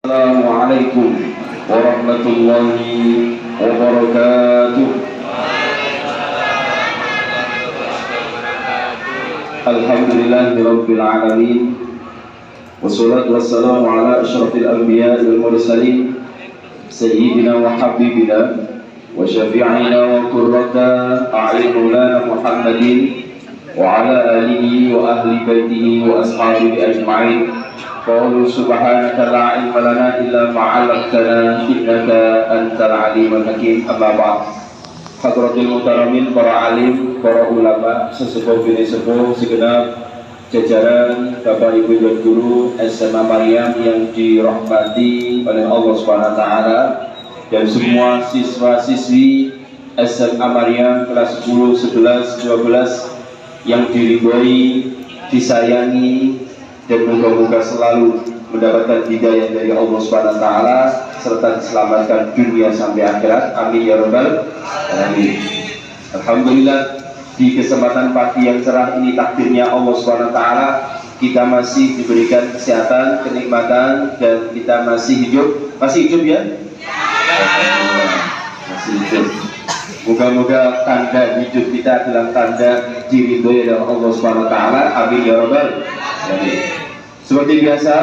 Assalamualaikum warahmatullahi wabarakatuh. Alhamdulillahirabbil alamin. Wassalatu wassalamu ala asyrafil anbiya'i wal mursalin sayyidina wa habibina wa syafi'ina wa qurrata a'yunina Muhammadin wa ala alihi wa ahli baitihi wa ashabihi ajma'in. Qalu subhanaka la ilma lana illa ma 'allamtana innaka antal alimul hakim. Amma ba'd. Hadratul muhtaramin, para alim, para ulama, sesepuh bini sepuh, segenap jajaran Bapak Ibu dan Guru SMA Maryam yang dirahmati oleh Allah Subhanahu wa taala, dan semua siswa-siswi SMA Maryam kelas 10, 11, 12 yang diridhoi, disayangi, dan moga-moga selalu mendapatkan hidayah dari Allah Subhanahu wa taala serta diselamatkan dunia sampai akhirat. Amin ya rabbal alamin. Alhamdulillah, di kesempatan pagi yang cerah ini takdirnya Allah Subhanahu wa taala kita masih diberikan kesehatan, kenikmatan, dan kita masih hidup. Masih hidup ya? Masih hidup. Moga-moga tanda hidup kita adalah tanda diridhoi oleh Allah Subhanahu wa taala. Amin ya rabbal alamin. Seperti biasa,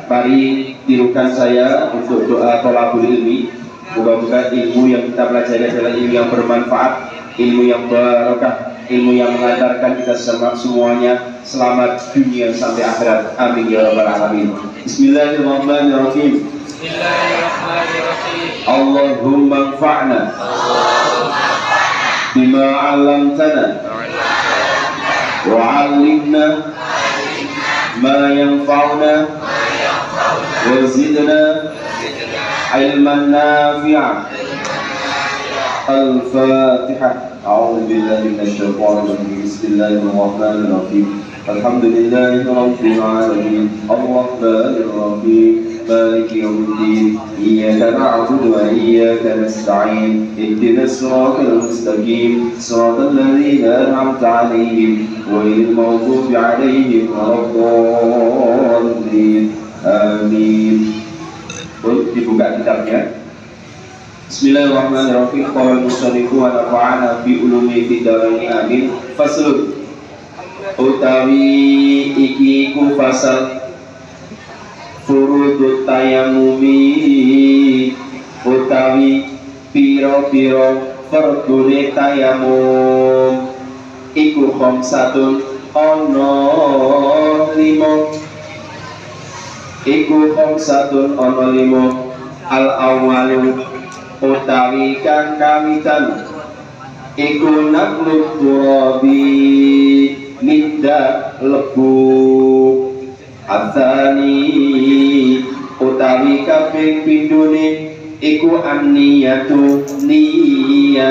mari tirukan saya untuk doa thalabul ilmi. Moga-moga ilmu yang kita pelajari adalah ilmu yang bermanfaat, ilmu yang barokah, ilmu yang mengantarkan kita semuanya selamat dunia sampai akhirat. Amin ya rabbal alamin. Bismillahirrahmanirrahim. Bismillahirrahmanirrahim. Allahumma anfa'na bima 'allamtana wa 'allimna ma yanfa'una wa zidna ilman nafi'a. Al-Fatihah. A'udzu billahi minasy syaithanir rajim. Bismillahirrahmanirrahim. Alhamdulillahi rabbil alamin. Arrahmanir rahim. Maliki yaumiddin. Iyyaka na'budu wa iyyaka nasta'in. Ihdinas siratal mustaqim. Siratal ladzina an'amta 'alaihim ghairil maghdubi 'alaihim waladdallin. Amin. Boleh dibuka kitabnya. Bismillahirrahmanirrahim. Qala musannifu wa nafa'ana bi ulumi fid dharain amin. Faslun, utawi iki ku fasal furudut tayamumi, utawi piro-piro fardune tayamum iku khamsatun ana lima. Iku khamsatun ana lima. Al awwalu utawi kang kawitan iku naqlut turabi nida lebu. Atsani utawi kaping pindune iku anniyatu niyat.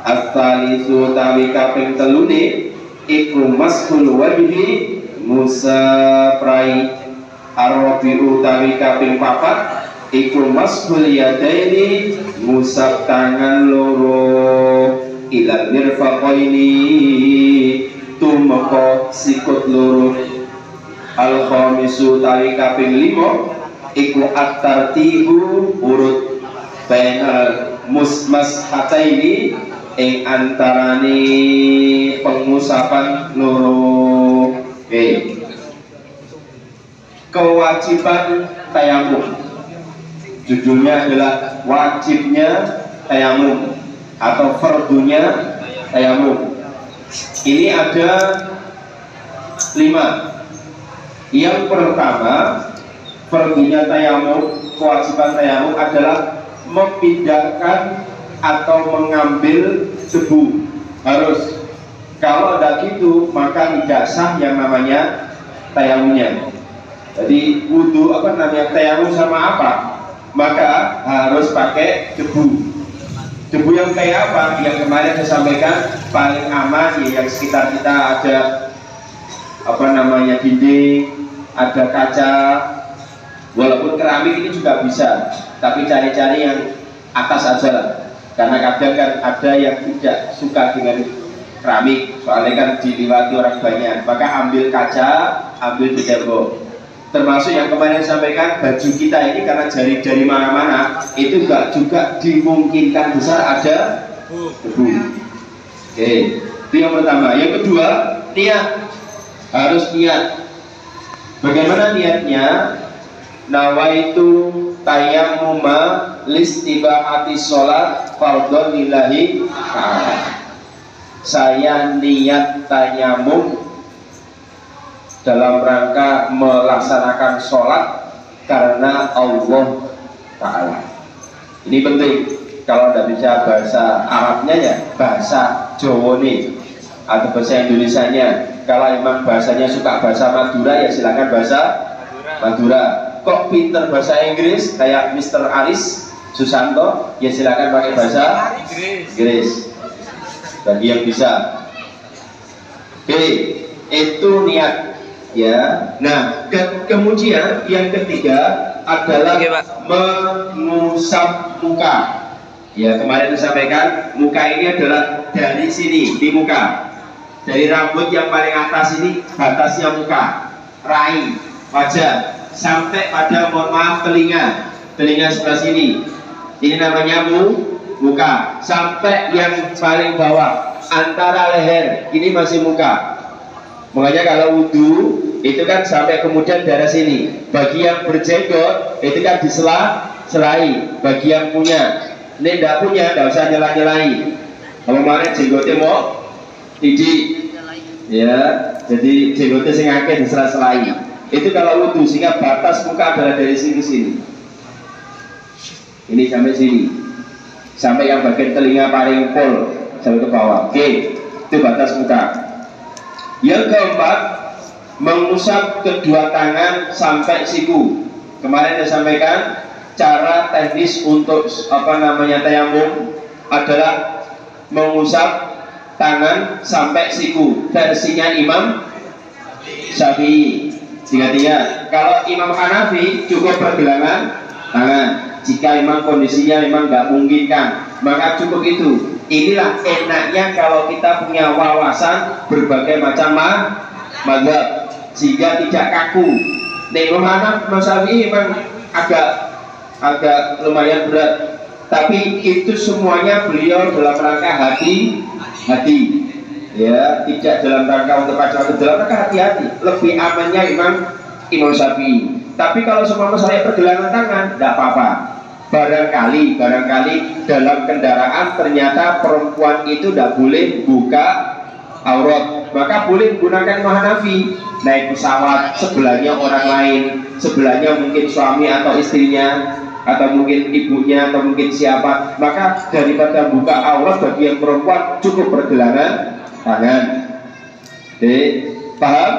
Atsalisu utawi kaping telune iku maskul wajhi musaprai. Arabiu utawi kaping papat iku maskul yadaini musab tangan loro ilal mirfaqaini tumeka sikut loro. Al khamisu utawi kaping 5 iku at-tartibu urut bainal musmashataini ing antarane pengusapan loro. Kewajiban tayamum, judulnya adalah wajibnya tayamum atau fardunya tayamum. Ini ada 5. Yang pertama, fardunya tayamum, kewajiban tayamum adalah memindahkan atau mengambil debu. Harus. Kalau ada gitu, maka tidak sah yang namanya tayamumnya. Jadi wudu tayamum sama apa? Maka harus pakai debu. Debu yang kayak apa? Yang kemarin saya sampaikan paling aman ya yang sekitar kita ada dinding, ada kaca. Walaupun keramik ini juga bisa, tapi cari-cari yang atas aja lah. Karena kadang kan ada yang tidak suka dengan keramik, soalnya kan diliwati orang banyak. Maka ambil kaca, ambil di tembok. Termasuk yang kemarin sampaikan, baju kita ini karena jari dari mana-mana itu juga dimungkinkan besar ada debu. Oke, itu yang pertama. Yang kedua, niat. Harus niat. Bagaimana niatnya? Nawaitu tayammuma listibahati sholat fardhon lillahi ta'ala. Saya niat tayamum dalam rangka melaksanakan sholat karena Allah Ta'ala. Ini penting. Kalau tidak bisa bahasa Arabnya ya bahasa Jawa nih, atau bahasa Indonesianya. Kalau emang bahasanya suka bahasa Madura ya silakan bahasa Madura. Kok pinter bahasa Inggris kayak Mr. Aris Susanto ya silakan pakai bahasa Inggris bagi yang bisa. Oke, itu niat ya. Nah, kemudian yang ketiga adalah mengusap muka. Ya, kemarin disampaikan muka ini adalah dari sini di muka, dari rambut yang paling atas ini batasnya muka, rai, wajah, sampai pada mohon maaf telinga sebelah sini. Ini namanya muka. Sampai yang paling bawah antara leher ini masih muka. Makanya kalau wudhu itu kan sampai kemudian darah sini. Bagi yang berjenggot itu kan diselai. Bagi yang punya, ini tidak punya, tidak usah nyela-nyelai. Kalau kemarin jenggotnya mau tidik, ya, jadi jenggotnya sing akeh disela-selai. Itu kalau wudhu, sehingga batas muka adalah dari sini ke sini. Ini sampai sini, sampai yang bagian telinga paling pol sampai ke bawah. Oke, itu batas muka. Yang keempat, mengusap kedua tangan sampai siku. Kemarin saya sampaikan cara teknis untuk tayamum adalah mengusap tangan sampai siku. Versinya Imam Syafi'i 33. Kalau Imam Hanafi cukup pergelangan tangan. Jika memang kondisinya memang nggak memungkinkan, maka cukup itu. Inilah enaknya kalau kita punya wawasan berbagai macam mazhab sehingga tidak kaku. Imam Hanafi, Imam Syafi'i memang agak lumayan berat, tapi itu semuanya beliau dalam rangka hati, ya, tidak dalam rangka untuk macam-macam, dalam rangka hati-hati. Lebih amannya Imam Syafi'i. Tapi kalau semua masalah pergelangan tangan, tidak apa-apa. Barangkali dalam kendaraan ternyata perempuan itu tidak boleh buka aurat, maka boleh menggunakan Hanafi. Naik pesawat, sebelahnya orang lain, sebelahnya mungkin suami atau istrinya, atau mungkin ibunya, atau mungkin siapa, maka daripada buka aurat bagi yang perempuan cukup pergelangan tangan. Oke, paham?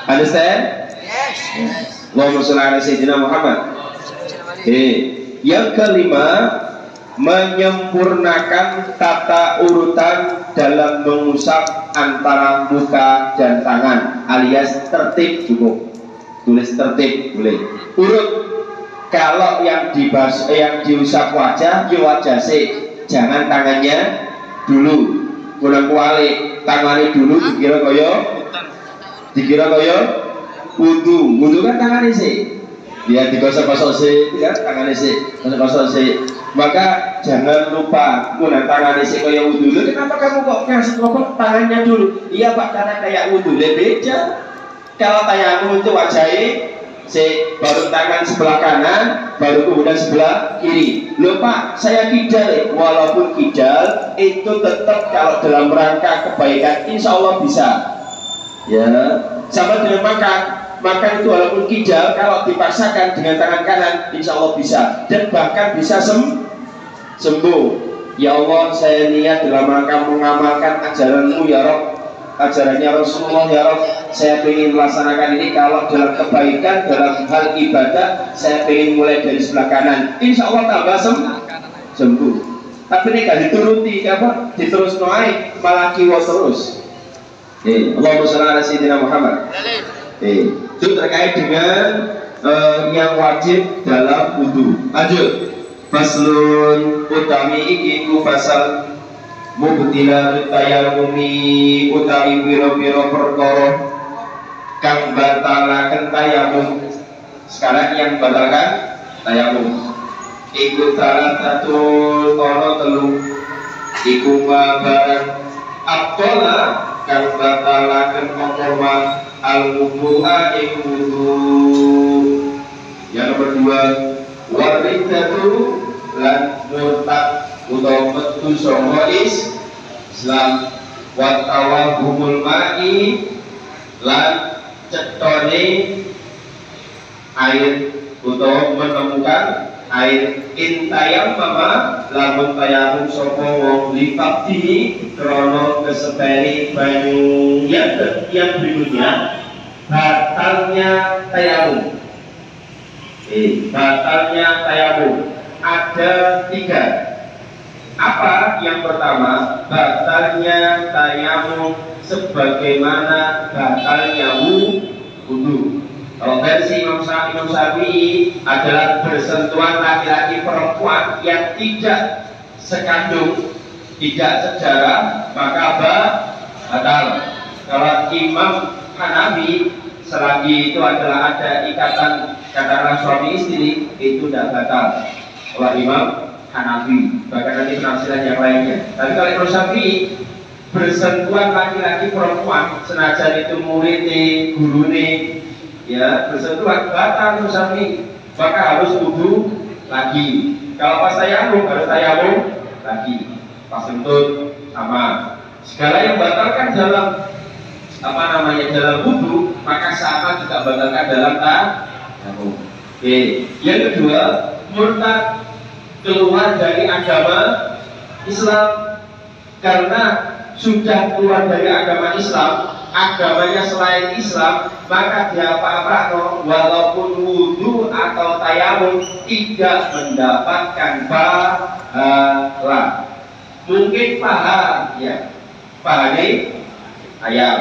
Understand? Yes. Allahumma sholli ala sayyidina Muhammad. Oke, yang kelima, menyempurnakan tata urutan dalam mengusap antara muka dan tangan, alias tertib cukup. Tulis tertib boleh. Urut. Kalau yang diusap wajah, ya wajah sih. Jangan tangannya dulu. Kurang kuali, tangannya dulu dikira kaya wudu kan tangannya sih. Ya digosok-gosok sih, ya tangannya sih, gosok-gosok sih. Maka jangan lupa guna tangannya sih kayak wudu. Kenapa kamu kok kasih tangannya dulu? Iya Pak, karena kayak wudu beda. Kalau tayamum itu wajahnya baru tangan sebelah kanan, baru kemudian sebelah kiri. Loh Pak, saya kidal. Walaupun kidal itu tetap kalau dalam rangka kebaikan, insya Allah bisa. Ya, sama dengan makan itu walaupun kidal, kalau dipaksakan dengan tangan kanan, insya Allah bisa. Dan bahkan bisa sembuh. Ya Allah, saya niat dalam rangka mengamalkan ajaranmu ya Rabb, ajarannya Rasulullah ya Rabb. Saya ingin melaksanakan ini. Kalau dalam kebaikan, dalam hal ibadah, saya ingin mulai dari sebelah kanan, insya Allah tambah sembuh. Tapi ini gak dituruti, diterus naik, malah kiwa terus. Allahumma sholli ala sayyidina Muhammad. Itu terkait dengan yang wajib dalam wudu. Lanjut. Faslun utami iki ku fasal mubtila tayamumi utawi pira-pira perkara kang batalaken tayamum. Sekarang yang batalkan tayamum iku salah satu ono telu iku barang abdola kang batalaken omongan al-wudu'a iku wudu. Yang kedua waridatu lan murtad utawa metu saka Islam wa tawahumul ma'i lan cetone air utawa menemukan air intayam mama lamun tayamum sapa wong lifatihi krana keseperi banyu. Yang berikutnya batalnya tayamum. Batalnya tayamum ada 3. Apa? Yang pertama, batalnya tayamum sebagaimana batalnya wudu. Kalau versi Imam Syafi'i adalah bersentuhan laki-laki perempuan yang tidak sekandung, tidak sejarah, maka batal. Kalau Imam Hanafi, selagi itu adalah ada ikatan katakanlah suami istri, itu tidak batal. Kalau Imam Hanafi, bahkan nanti penafsiran yang lainnya. Tapi kalau Imam Syafi'i, bersentuhan laki-laki perempuan, senajan itu muridnya, gurune, ya bersentuhan batal Syafi'i, maka harus wudu lagi. Kalau pas tayamum harus tayamum lagi. Pas kentut sama. Segala yang batalkan dalam dalam wudu, maka sama juga batalkan dalam tayamum. Yang kedua, murtad, keluar dari agama Islam karena sudah keluar dari agama Islam, agamanya selain Islam, maka dia apa-apa walaupun wudu atau tayamum tidak mendapatkan pahala. Mungkin pahala, ya, pahala ayam,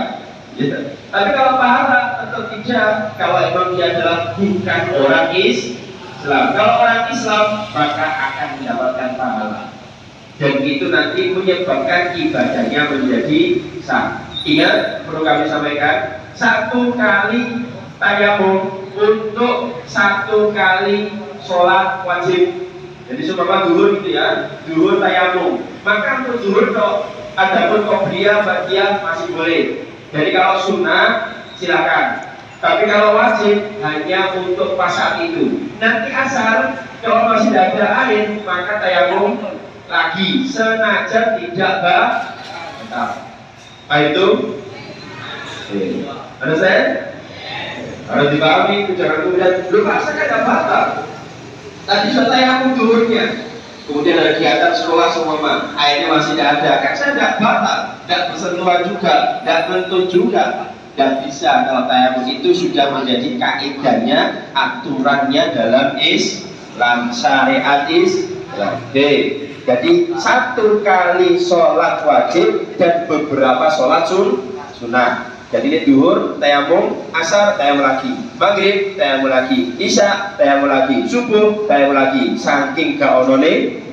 gitu. Tapi kalau pahala atau tidak, kalau memang dia adalah bukan orang Islam. Kalau orang Islam, maka akan mendapatkan pahala. Dan itu nanti menyebabkan ibadahnya menjadi sah. Ingat, perlu kami sampaikan, 1 kali tayamum untuk 1 kali sholat wajib. Jadi seumpama zuhur gitu ya, zuhur tayamum. Maka untuk zuhur ada pun qobliyah, ba'diyah masih boleh. Jadi kalau sunnah silakan. Tapi kalau wajib hanya untuk pas saat itu. Nanti asar kalau masih tidak ada air, maka tayamum lagi senajan tidak batal. Itu ada saya harus dipahami, jangan kemudian lupa saya tidak batal. Tadi sudah tayamum zuhurnya, kemudian ada kegiatan sekolah semua airnya masih tidak ada, kan saya tidak batal, tidak bersentuhan juga, tidak bentuk juga. Dan bisa kalau tayamum itu sudah menjadi kaidahnya, aturannya dalam Islam, syariat Islam. Jadi 1 kali sholat wajib dan beberapa sholat sunnah. Jadi ini duhur, tayamum, asar, tayamum lagi, maghrib, tayamum lagi, isya, tayamum lagi, subuh, tayamum lagi. Saking gak onone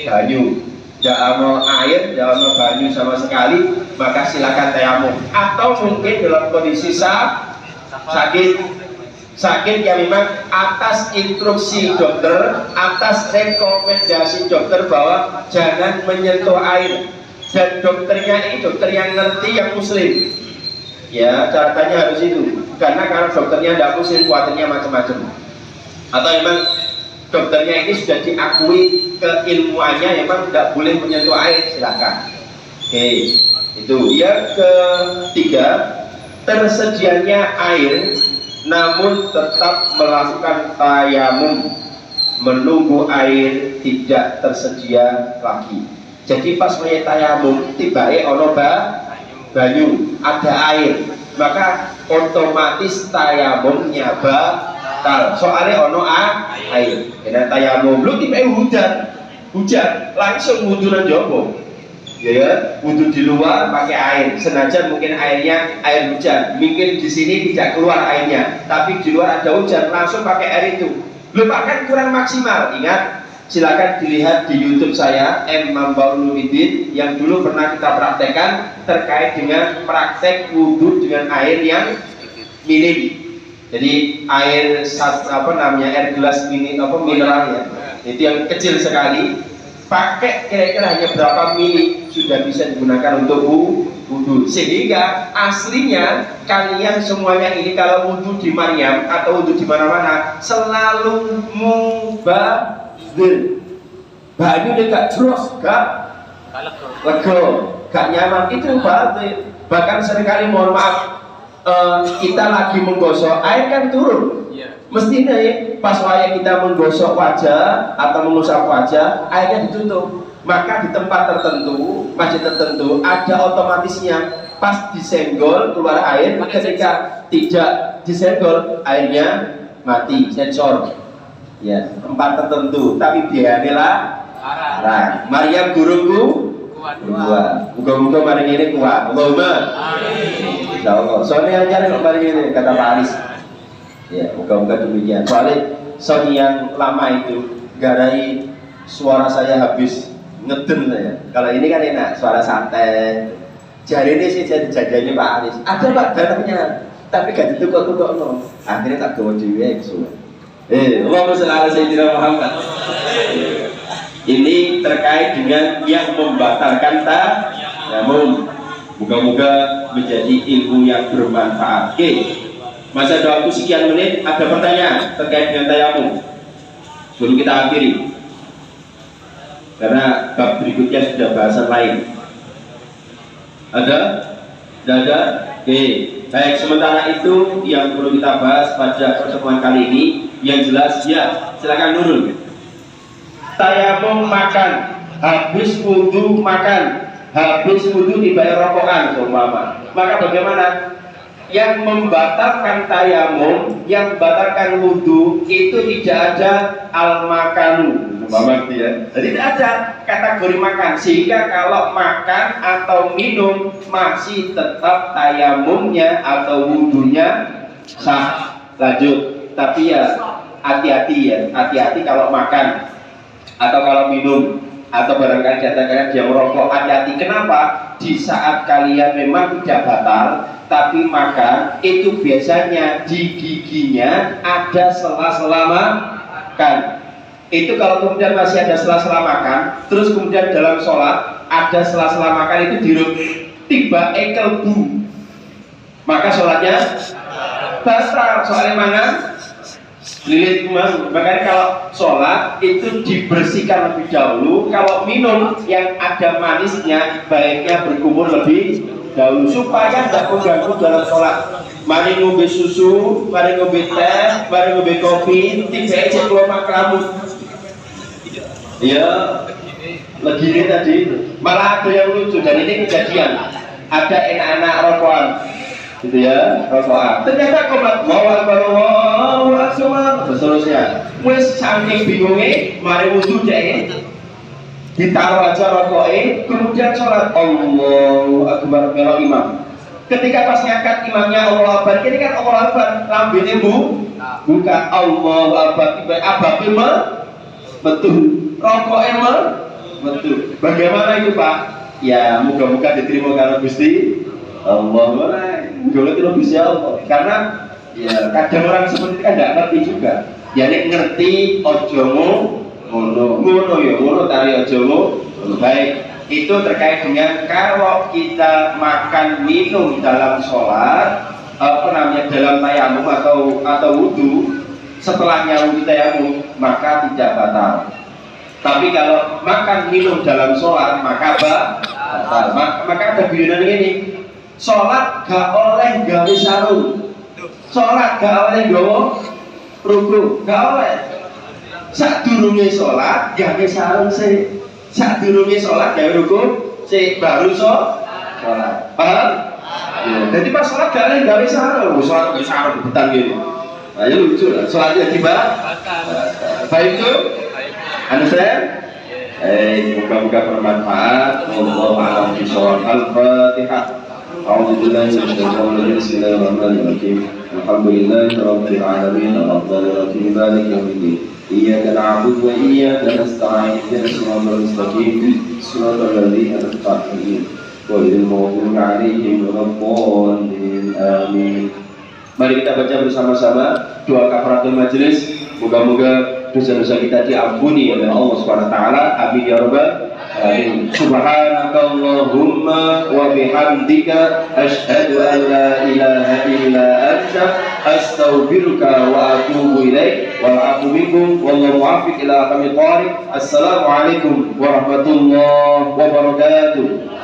banyu, gak ono air, gak ono banyu sama sekali, maka silakan tayamum. Atau mungkin dalam kondisi sakit yang memang atas instruksi dokter, atas rekomendasi dokter bahwa jangan menyentuh air, dan dokternya ini dokter yang ngerti, yang muslim. Ya, catatannya harus itu. Karena kalau dokternya tidak muslim, khawatirnya macam-macam. Atau memang dokternya ini sudah diakui keilmuannya, memang tidak boleh menyentuh air, silakan. Oke, itu. Yang ketiga, tersedianya air namun tetap melakukan tayamum menunggu air tidak tersedia lagi. Jadi pas punya tayamum tiba-tiba ono banyu, ada air, maka otomatis tayamumnya batal. Soalnya ono air. Karena tayamum lu tiba-tiba hujan langsung wudunan jopo. Ya, wudhu di luar pakai air, senajan mungkin airnya air hujan, mungkin di sini tidak keluar airnya, tapi di luar ada hujan, langsung pakai air itu. Lupakan kurang maksimal. Ingat, silakan dilihat di YouTube saya Mambauluddin yang dulu pernah kita praktekkan terkait dengan praktek wudhu dengan air yang minim. Jadi air air gelas mineral ya. Itu yang kecil sekali. Pakai kira-kira hanya berapa mili sudah bisa digunakan untuk wudhu. Sehingga aslinya kalian semuanya ini kalau wudhu di Maryam atau wudhu di mana-mana selalu mubazir. Banyu dia gak jeros, gak lego, gak nyaman, itu mubazir. Bahkan seringkali mohon maaf, kita lagi menggosok air kan turun. Mestinya pas kita menggosok wajah atau mengusap wajah, airnya ditutup. Maka di tempat tertentu, masjid tertentu ada otomatisnya. Pas disenggol keluar air, ketika tidak disenggol airnya mati, sensor. Ya, tempat tertentu. Tapi biarlah larang. Maryam guruku kuat. Muga-muga mari ini kuat. Allahumma amin. Insyaallah. Soalnya aja nek mari ini kata Pak Aris. Ya, muka-muka demikian. Soalnya sound yang lama itu garai suara saya habis ngeden saya. Kalau ini kan enak, suara santai. Jari ini sih jadi jajannya Pak Aris. Ada Pak datangnya, tapi gak ditukar-tukar no. Akhirnya tak gawa dhewe iso. Allahumma sholli ala sayyidina Muhammad. Ini terkait dengan yang membatalkan tayamum. Moga-moga menjadi ilmu yang bermanfaat. Oke. Masa ada waktu sekian menit, ada pertanyaan terkait dengan tayamum sebelum kita akhiri, karena bab berikutnya sudah bahasan lain. Ada? Tidak ada? Oke. Baik, sementara itu yang perlu kita bahas pada pertemuan kali ini, yang jelas ya, silakan Nurul. Tayamum makan, habis wudhu makan, habis wudhu dibayar rokokan seumpama. Maka bagaimana? Yang membatalkan tayamum, yang membatalkan wudhu itu tidak ada al-makanu, ya. Jadi tidak ada kategori makan, sehingga kalau makan atau minum masih tetap tayamumnya atau wudhunya sah. Lanjut, tapi ya hati-hati kalau makan atau kalau minum atau barangkali kalian dia merokok, hati-hati. Kenapa? Di saat kalian memang tidak batal tapi makan, itu biasanya di giginya ada sela-sela makan. Itu kalau kemudian masih ada sela-sela makan, terus kemudian dalam sholat ada sela-sela makan, itu dirut tiba kelbu, maka sholatnya batal. Soalnya mana? Lilit kumang. Makanya kalau sholat itu dibersihkan lebih dahulu. Kalau minum yang ada manisnya baiknya berkumur lebih dahulu supaya tidak mengganggu dalam sholat. Mari ngombe susu, mari ngombe teh, mari ngombe kopi, tiba aja kelomak rambut. Iya, legine tadi. Malah ada yang lucu, dan ini kejadian. Ada anak-anak rokokan, gitu ya, rokokan. Ternyata komat Allahu Akbar, seterusnya. Wes saking bingungnya, mari wudhu deh. Ditaruh aja rokoknya, kemudian sholat Allahu Akbar melok imam. Ketika pas ngangkat imamnya Allahu Akbar, ini kan Allahu Akbar, lambene buka Allahu Akbar, tiba ababnya betul, rokoknya betul. Bagaimana itu Pak? Ya moga-moga diterima karena Gusti Allah. Moga-moga diterima Gusti Allah. Karena ya kadang orang seperti itu kan tidak ngerti juga. Ya nek ngerti ojo ngono tari ojo. Baik, itu terkait dengan kalau kita makan minum dalam sholat, dalam tayamum atau wudhu, setelahnya wudhu tayamum maka tidak batal. Tapi kalau makan minum dalam sholat maka batal. Maka ada guyonan ini, sholat gak oleh gawe sarung, sholat gak oleh gawe ruku, gak oleh. Sadurunge sholat gawe sarung sih, sadurunge sholat gawe ruku sih, baru sholat. Paham? Jadi pas sholat gak oleh gawe sarung, sholat gawe sarung betan gitu. Ayo lucu lah, sholatnya tiba. Baik itu, understand? Moga-moga bermanfaat. Wallahu a'lam bishawab. Al-Fatihah. A'udzubillahi minasyaitonir rajim. Bismillahirrahmanirrahim. Alhamdulillahirabbil alamin. Arrahmanirrahim. Maliki yaumiddin. Iyyaka na'budu wa iyyaka nasta'in. Ihdinas siratal mustaqim. Siratal ladzina an'amta 'alaihim ghairil maghdubi 'alaihim waladdallin. Amin. Mari kita baca bersama-sama doa kafaratul majelis. Moga-moga dosa-dosa kita diampuni oleh Allah Subhanahu wa taala. Amin ya rabbal alamin. Subhanakallahumma wa bihamdika asyhadu an la ilaha illa anta astaghfiruka wa atubu ilaik. Wal afu minkum wallahu muwaffiq ila aqwamit thoriq. Assalamualaikum warahmatullahi wabarakatuh.